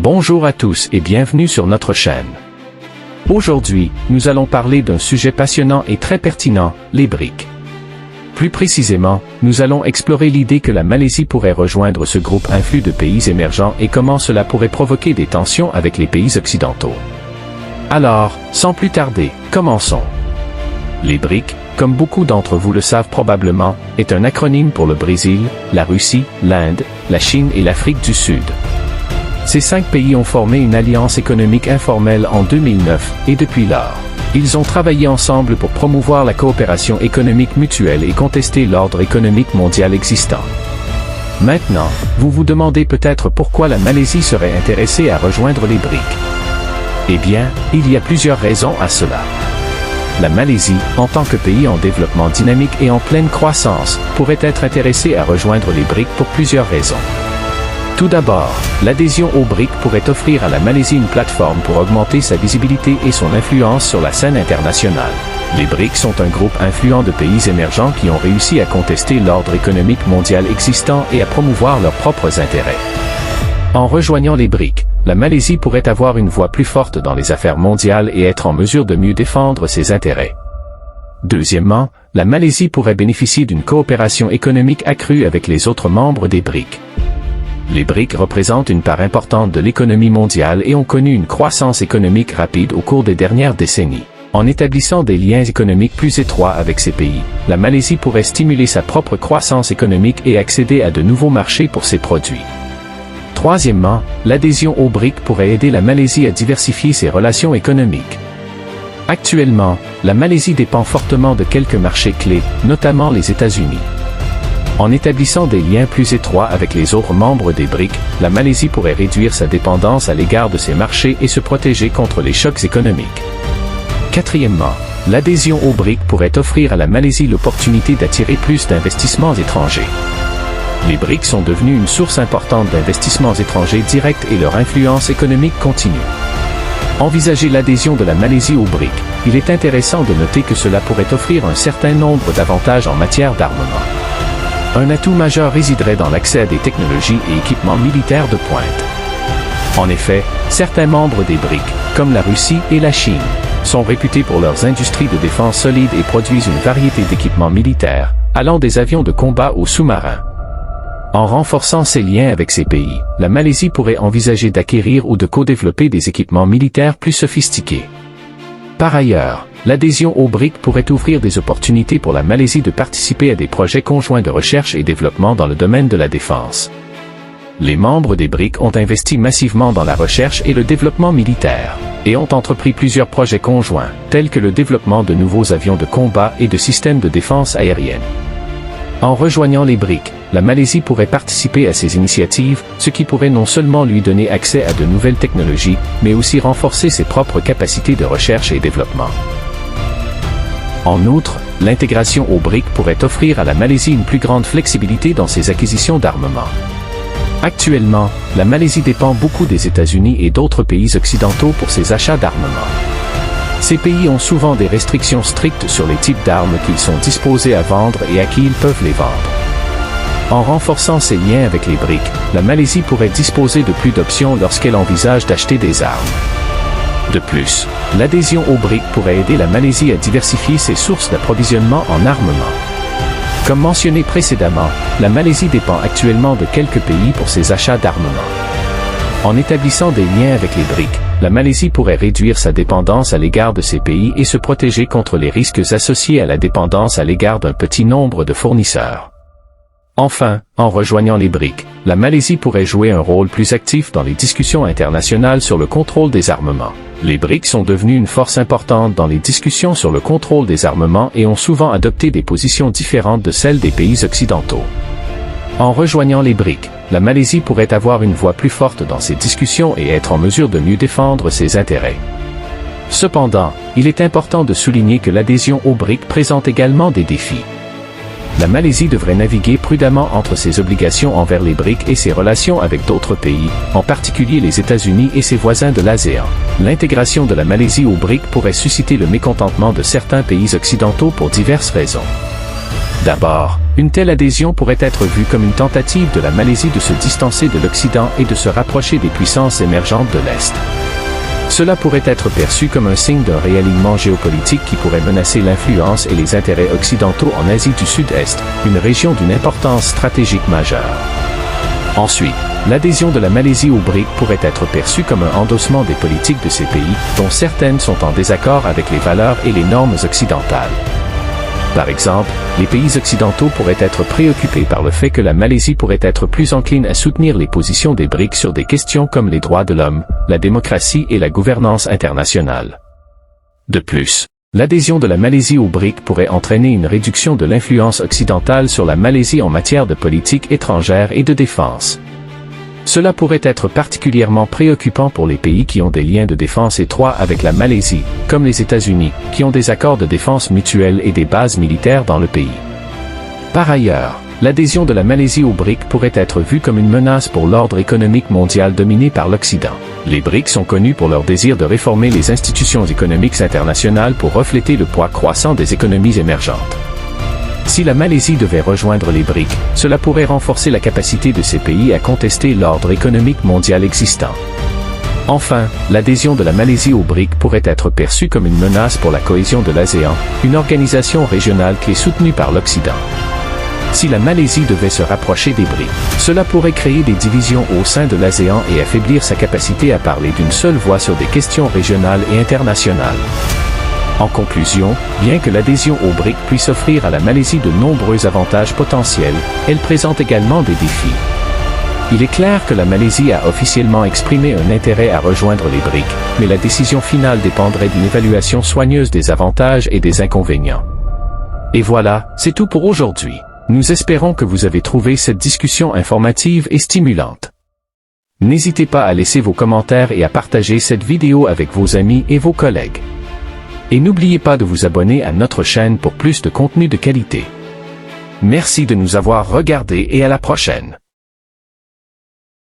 Bonjour à tous et bienvenue sur notre chaîne. Aujourd'hui, nous allons parler d'un sujet passionnant et très pertinent, les BRIC. Plus précisément, nous allons explorer l'idée que la Malaisie pourrait rejoindre ce groupe influx de pays émergents et comment cela pourrait provoquer des tensions avec les pays occidentaux. Alors, sans plus tarder, commençons. Les BRIC, comme beaucoup d'entre vous le savent probablement, est un acronyme pour le Brésil, la Russie, l'Inde, la Chine et l'Afrique du Sud. Ces 5 pays ont formé une alliance économique informelle en 2009, et depuis lors, ils ont travaillé ensemble pour promouvoir la coopération économique mutuelle et contester l'ordre économique mondial existant. Maintenant, vous vous demandez peut-être pourquoi la Malaisie serait intéressée à rejoindre les BRIC. Eh bien, il y a plusieurs raisons à cela. La Malaisie, en tant que pays en développement dynamique et en pleine croissance, pourrait être intéressée à rejoindre les BRIC pour plusieurs raisons. Tout d'abord, l'adhésion aux BRIC pourrait offrir à la Malaisie une plateforme pour augmenter sa visibilité et son influence sur la scène internationale. Les BRIC sont un groupe influent de pays émergents qui ont réussi à contester l'ordre économique mondial existant et à promouvoir leurs propres intérêts. En rejoignant les BRIC, la Malaisie pourrait avoir une voix plus forte dans les affaires mondiales et être en mesure de mieux défendre ses intérêts. Deuxièmement, la Malaisie pourrait bénéficier d'une coopération économique accrue avec les autres membres des BRIC. Les BRIC représentent une part importante de l'économie mondiale et ont connu une croissance économique rapide au cours des dernières décennies. En établissant des liens économiques plus étroits avec ces pays, la Malaisie pourrait stimuler sa propre croissance économique et accéder à de nouveaux marchés pour ses produits. Troisièmement, l'adhésion aux BRIC pourrait aider la Malaisie à diversifier ses relations économiques. Actuellement, la Malaisie dépend fortement de quelques marchés clés, notamment les États-Unis. En établissant des liens plus étroits avec les autres membres des BRIC, la Malaisie pourrait réduire sa dépendance à l'égard de ces marchés et se protéger contre les chocs économiques. Quatrièmement, l'adhésion aux BRIC pourrait offrir à la Malaisie l'opportunité d'attirer plus d'investissements étrangers. Les BRIC sont devenus une source importante d'investissements étrangers directs et leur influence économique continue. Envisager l'adhésion de la Malaisie aux BRIC, il est intéressant de noter que cela pourrait offrir un certain nombre d'avantages en matière d'armement. Un atout majeur résiderait dans l'accès à des technologies et équipements militaires de pointe. En effet, certains membres des BRIC, comme la Russie et la Chine, sont réputés pour leurs industries de défense solides et produisent une variété d'équipements militaires, allant des avions de combat aux sous-marins. En renforçant ses liens avec ces pays, la Malaisie pourrait envisager d'acquérir ou de co-développer des équipements militaires plus sophistiqués. Par ailleurs, l'adhésion aux BRIC pourrait ouvrir des opportunités pour la Malaisie de participer à des projets conjoints de recherche et développement dans le domaine de la défense. Les membres des BRIC ont investi massivement dans la recherche et le développement militaire, et ont entrepris plusieurs projets conjoints, tels que le développement de nouveaux avions de combat et de systèmes de défense aérienne. En rejoignant les BRIC, la Malaisie pourrait participer à ces initiatives, ce qui pourrait non seulement lui donner accès à de nouvelles technologies, mais aussi renforcer ses propres capacités de recherche et développement. En outre, l'intégration aux BRIC pourrait offrir à la Malaisie une plus grande flexibilité dans ses acquisitions d'armement. Actuellement, la Malaisie dépend beaucoup des États-Unis et d'autres pays occidentaux pour ses achats d'armement. Ces pays ont souvent des restrictions strictes sur les types d'armes qu'ils sont disposés à vendre et à qui ils peuvent les vendre. En renforçant ses liens avec les BRIC, la Malaisie pourrait disposer de plus d'options lorsqu'elle envisage d'acheter des armes. De plus, l'adhésion aux BRIC pourrait aider la Malaisie à diversifier ses sources d'approvisionnement en armement. Comme mentionné précédemment, la Malaisie dépend actuellement de quelques pays pour ses achats d'armement. En établissant des liens avec les BRIC, la Malaisie pourrait réduire sa dépendance à l'égard de ces pays et se protéger contre les risques associés à la dépendance à l'égard d'un petit nombre de fournisseurs. Enfin, en rejoignant les BRIC, la Malaisie pourrait jouer un rôle plus actif dans les discussions internationales sur le contrôle des armements. Les BRIC sont devenus une force importante dans les discussions sur le contrôle des armements et ont souvent adopté des positions différentes de celles des pays occidentaux. En rejoignant les BRIC, la Malaisie pourrait avoir une voix plus forte dans ces discussions et être en mesure de mieux défendre ses intérêts. Cependant, il est important de souligner que l'adhésion aux BRIC présente également des défis. La Malaisie devrait naviguer prudemment entre ses obligations envers les BRIC et ses relations avec d'autres pays, en particulier les États-Unis et ses voisins de l'ASEAN. L'intégration de la Malaisie aux BRIC pourrait susciter le mécontentement de certains pays occidentaux pour diverses raisons. D'abord, Une telle adhésion pourrait être vue comme une tentative de la Malaisie de se distancer de l'Occident et de se rapprocher des puissances émergentes de l'Est. Cela pourrait être perçu comme un signe d'un réalignement géopolitique qui pourrait menacer l'influence et les intérêts occidentaux en Asie du Sud-Est, une région d'une importance stratégique majeure. Ensuite, l'adhésion de la Malaisie au BRIC pourrait être perçue comme un endossement des politiques de ces pays, dont certaines sont en désaccord avec les valeurs et les normes occidentales. Par exemple, les pays occidentaux pourraient être préoccupés par le fait que la Malaisie pourrait être plus encline à soutenir les positions des BRIC sur des questions comme les droits de l'homme, la démocratie et la gouvernance internationale. De plus, l'adhésion de la Malaisie au BRIC pourrait entraîner une réduction de l'influence occidentale sur la Malaisie en matière de politique étrangère et de défense. Cela pourrait être particulièrement préoccupant pour les pays qui ont des liens de défense étroits avec la Malaisie, comme les États-Unis, qui ont des accords de défense mutuelle et des bases militaires dans le pays. Par ailleurs, l'adhésion de la Malaisie au BRIC pourrait être vue comme une menace pour l'ordre économique mondial dominé par l'Occident. Les BRIC sont connus pour leur désir de réformer les institutions économiques internationales pour refléter le poids croissant des économies émergentes. Si la Malaisie devait rejoindre les BRIC, cela pourrait renforcer la capacité de ces pays à contester l'ordre économique mondial existant. Enfin, l'adhésion de la Malaisie au BRIC pourrait être perçue comme une menace pour la cohésion de l'ASEAN, une organisation régionale qui est soutenue par l'Occident. Si la Malaisie devait se rapprocher des BRIC, cela pourrait créer des divisions au sein de l'ASEAN et affaiblir sa capacité à parler d'une seule voix sur des questions régionales et internationales. En conclusion, bien que l'adhésion au BRIC puisse offrir à la Malaisie de nombreux avantages potentiels, elle présente également des défis. Il est clair que la Malaisie a officiellement exprimé un intérêt à rejoindre les BRIC, mais la décision finale dépendrait d'une évaluation soigneuse des avantages et des inconvénients. Et voilà, c'est tout pour aujourd'hui. Nous espérons que vous avez trouvé cette discussion informative et stimulante. N'hésitez pas à laisser vos commentaires et à partager cette vidéo avec vos amis et vos collègues. Et n'oubliez pas de vous abonner à notre chaîne pour plus de contenu de qualité. Merci de nous avoir regardés et à la prochaine.